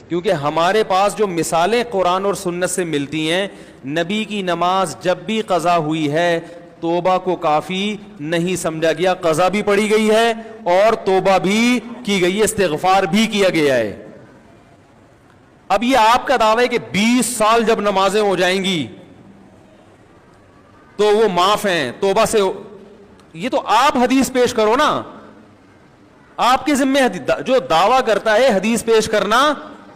کیونکہ ہمارے پاس جو مثالیں قرآن اور سنت سے ملتی ہیں، نبی کی نماز جب بھی قضا ہوئی ہے توبہ کو کافی نہیں سمجھا گیا، قضا بھی پڑھی گئی ہے اور توبہ بھی کی گئی ہے، استغفار بھی کیا گیا ہے۔ اب یہ آپ کا دعویٰ ہے کہ 20 سال جب نمازیں ہو جائیں گی تو وہ معاف ہیں توبہ سے، یہ تو آپ حدیث پیش کرو نا، آپ کے ذمے جو دعویٰ کرتا ہے حدیث پیش کرنا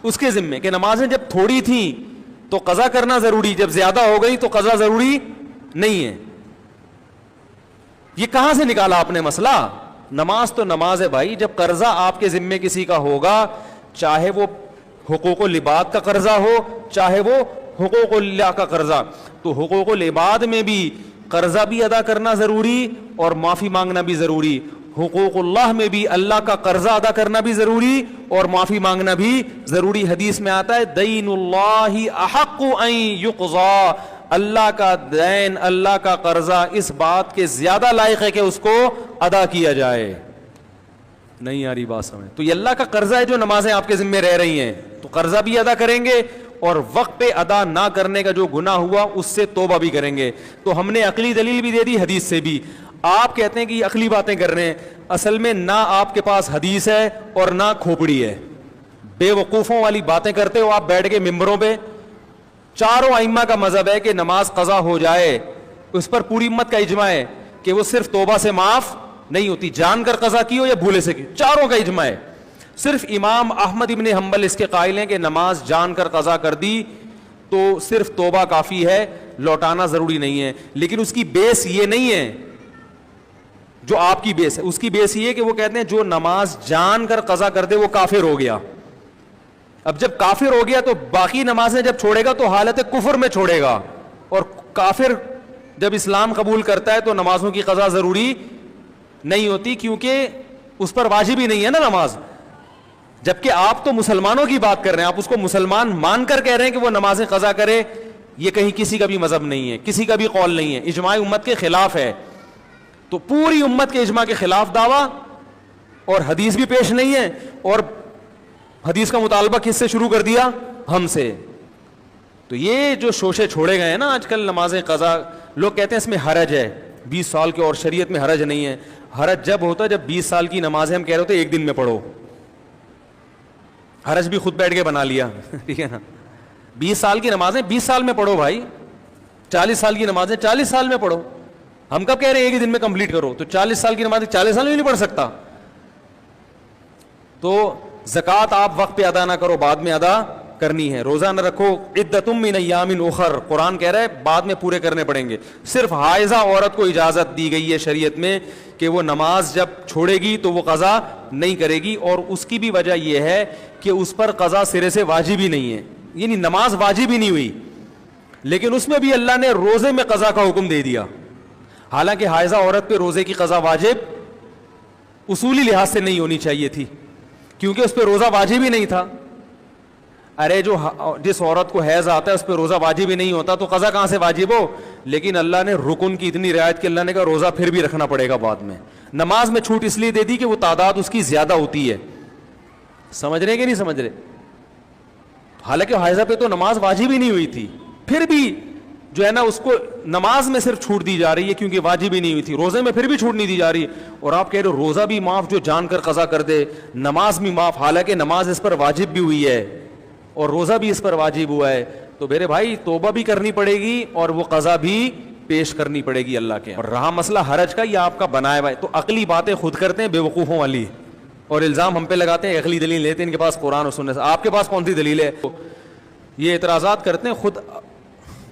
اس کے ذمے، کہ نمازیں جب تھوڑی تھیں تو قضا کرنا ضروری، جب زیادہ ہو گئی تو قضا ضروری نہیں ہے۔ یہ کہاں سے نکالا آپ نے مسئلہ؟ نماز تو نماز ہے بھائی، جب قرضہ آپ کے ذمے کسی کا ہوگا، چاہے وہ حقوق العباد کا قرضہ ہو چاہے وہ حقوق اللہ کا قرضہ، تو حقوق العباد میں بھی قرضہ بھی ادا کرنا ضروری اور معافی مانگنا بھی ضروری، حقوق اللہ میں بھی اللہ کا قرضہ ادا کرنا بھی ضروری اور معافی مانگنا بھی ضروری۔ حدیث میں آتا ہے دین اللہ احق ان یقضا، اللہ کا دین، اللہ کا قرضہ اس بات کے زیادہ لائق ہے کہ اس کو ادا کیا جائے۔ نہیں آ رہی بات سمجھ؟ تو یہ اللہ کا قرضہ ہے جو نمازیں آپ کے ذمہ رہ رہی ہیں، تو قرضہ بھی ادا کریں گے اور وقت پہ ادا نہ کرنے کا جو گناہ ہوا اس سے توبہ بھی کریں گے۔ تو ہم نے عقلی دلیل بھی دے دی حدیث سے بھی۔ آپ کہتے ہیں کہ یہ عقلی باتیں کر رہے ہیں، اصل میں نہ آپ کے پاس حدیث ہے اور نہ کھوپڑی ہے، بے وقوفوں والی باتیں کرتے ہو آپ بیٹھ کے ممبروں پہ۔ چاروں ائمہ کا مذہب ہے کہ نماز قضا ہو جائے اس پر پوری امت کا اجماع ہے کہ وہ صرف توبہ سے معاف نہیں ہوتی، جان کر قضا کی ہو یا بھولے سے کی، چاروں کا اجماع ہے۔ صرف امام احمد ابن حنبل اس کے قائل ہیں کہ نماز جان کر قضا کر دی تو صرف توبہ کافی ہے، لوٹانا ضروری نہیں ہے۔ لیکن اس کی بیس یہ نہیں ہے جو آپ کی بیس ہے، اس کی بیس یہ ہے کہ وہ کہتے ہیں جو نماز جان کر قضا کر دے وہ کافر ہو گیا۔ اب جب کافر ہو گیا تو باقی نمازیں جب چھوڑے گا تو حالت کفر میں چھوڑے گا، اور کافر جب اسلام قبول کرتا ہے تو نمازوں کی قضا ضروری نہیں ہوتی، کیونکہ اس پر واجب ہی نہیں ہے نا نماز۔ جبکہ آپ تو مسلمانوں کی بات کر رہے ہیں، آپ اس کو مسلمان مان کر کہہ رہے ہیں کہ وہ نمازیں قضا کرے، یہ کہیں کسی کا بھی مذہب نہیں ہے، کسی کا بھی قول نہیں ہے، اجماع امت کے خلاف ہے۔ تو پوری امت کے اجماع کے خلاف دعویٰ، اور حدیث بھی پیش نہیں ہے، اور حدیث کا مطالبہ کس سے شروع کر دیا؟ ہم سے۔ تو یہ جو شوشے چھوڑے گئے ہیں نا آج کل نمازیں قضا، لوگ کہتے ہیں اس میں حرج ہے 20 سال کے، اور شریعت میں حرج نہیں ہے۔ حرج جب ہوتا ہے جب 20 سال کی نمازیں ہم کہہ رہے ہوتے ایک دن میں پڑھو، حرج بھی خود بیٹھ کے بنا لیا، ٹھیک ہے نا۔ 20 سال کی نمازیں 20 سال میں پڑھو بھائی، 40 سال کی نمازیں 40 سال میں پڑھو۔ ہم کب کہہ رہے ہیں ایک ہی دن میں کمپلیٹ کرو؟ تو 40 سال کی نمازیں 40 سال میں نہیں پڑھ سکتا۔ تو زکوٰۃ آپ وقت پہ ادا نہ کرو، بعد میں ادا کرنی ہے۔ روزہ نہ رکھو، عدتم من ایام اخر، قرآن کہہ رہا ہے بعد میں پورے کرنے پڑیں گے۔ صرف حائضہ عورت کو اجازت دی گئی ہے شریعت میں کہ وہ نماز جب چھوڑے گی تو وہ قضا نہیں کرے گی، اور اس کی بھی وجہ یہ ہے کہ اس پر قضا سرے سے واجب ہی نہیں ہے، یعنی نماز واجب ہی نہیں ہوئی، لیکن اس میں بھی اللہ نے روزے میں قضا کا حکم دے دیا۔ حالانکہ حائضہ عورت پہ روزے کی قضا واجب اصولی لحاظ سے نہیں ہونی چاہیے تھی، کیونکہ اس پہ روزہ واجب ہی نہیں تھا۔ ارے جس عورت کو حیض آتا ہے اس پہ روزہ واجب ہی نہیں ہوتا تو قضا کہاں سے واجب ہو؟ لیکن اللہ نے رکن کی اتنی رعایت کہ اللہ نے کہا روزہ پھر بھی رکھنا پڑے گا بعد میں۔ نماز میں چھوٹ اس لیے دے دی کہ وہ تعداد اس کی زیادہ ہوتی ہے۔ سمجھ رہے کہ نہیں سمجھ رہے؟ حالانکہ حائضہ پہ تو نماز واجب ہی نہیں ہوئی تھی، پھر بھی جو ہے نا اس کو نماز میں صرف چھوٹ دی جا رہی ہے کیونکہ واجب ہی نہیں ہوئی تھی، روزے میں پھر بھی چھوٹ نہیں دی جا رہی۔ اور آپ کہہ رہے ہو روزہ بھی معاف جو جان کر قضا کر دے، نماز بھی معاف، حالانکہ نماز اس پر واجب بھی ہوئی ہے اور روزہ بھی اس پر واجب ہوا ہے۔ تو میرے بھائی توبہ بھی کرنی پڑے گی اور وہ قضا بھی پیش کرنی پڑے گی اللہ کے۔ اور رہا مسئلہ حرج کا، یہ آپ کا بنایا ہوا ہے، تو عقلی باتیں خود کرتے ہیں بے وقوفوں والی، اور الزام ہم پہ لگاتے ہیں عقلی دلیل لیتے ہیں ان کے پاس قرآن اور سنت سے۔ آپ کے پاس کون سی دلیل ہے؟ یہ اعتراضات کرتے ہیں، خود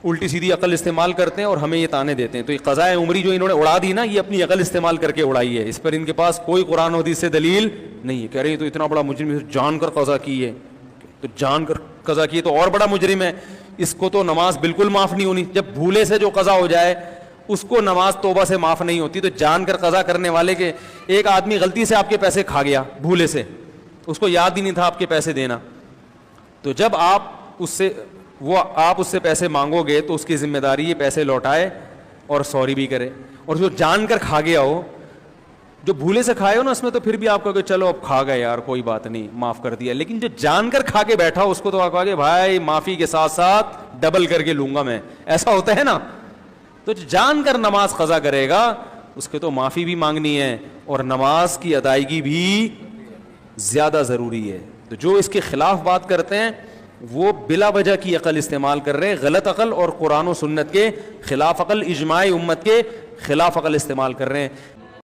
الٹی سیدھی عقل استعمال کرتے ہیں اور ہمیں یہ تانے دیتے ہیں۔ تو یہ قضائے عمری جو انہوں نے اڑا دی نا، یہ اپنی عقل استعمال کر کے اڑائی ہے، اس پر ان کے پاس کوئی قرآن و حدیث سے دلیل نہیں ہے۔ کہہ رہے ہیں تو اتنا بڑا مجرم جان کر قضا کی ہے، تو جان کر قضا کی ہے تو اور بڑا مجرم ہے، اس کو تو نماز بالکل معاف نہیں ہونی۔ جب بھولے سے جو قضا ہو جائے اس کو نماز توبہ سے معاف نہیں ہوتی، تو جان کر قضا کرنے والے کے، ایک آدمی غلطی سے آپ کے پیسے کھا گیا بھولے سے، اس کو یاد ہی نہیں تھا آپ کے پیسے دینا، تو جب آپ اس سے پیسے مانگو گے تو اس کی ذمہ داری یہ پیسے لوٹائے اور سوری بھی کرے۔ اور جو جان کر کھا گیا ہو جو بھولے سے کھائے ہو نا اس میں تو پھر بھی آپ کہو کہ چلو اب کھا گئے یار کوئی بات نہیں معاف کر دیا, لیکن جو جان کر کھا کے بیٹھا اس کو تو آپ کہو کہ بھائی معافی کے ساتھ ساتھ ڈبل کر کے لوں گا میں, ایسا ہوتا ہے نا. تو جو جان کر نماز قضا کرے گا اس کے تو معافی بھی مانگنی ہے اور نماز کی ادائیگی بھی زیادہ ضروری ہے. تو جو اس کے خلاف بات کرتے ہیں وہ بلا وجہ کی عقل استعمال کر رہے ہیں, غلط عقل اور قرآن و سنت کے خلاف عقل, اجماع امت کے خلاف عقل استعمال کر رہے ہیں.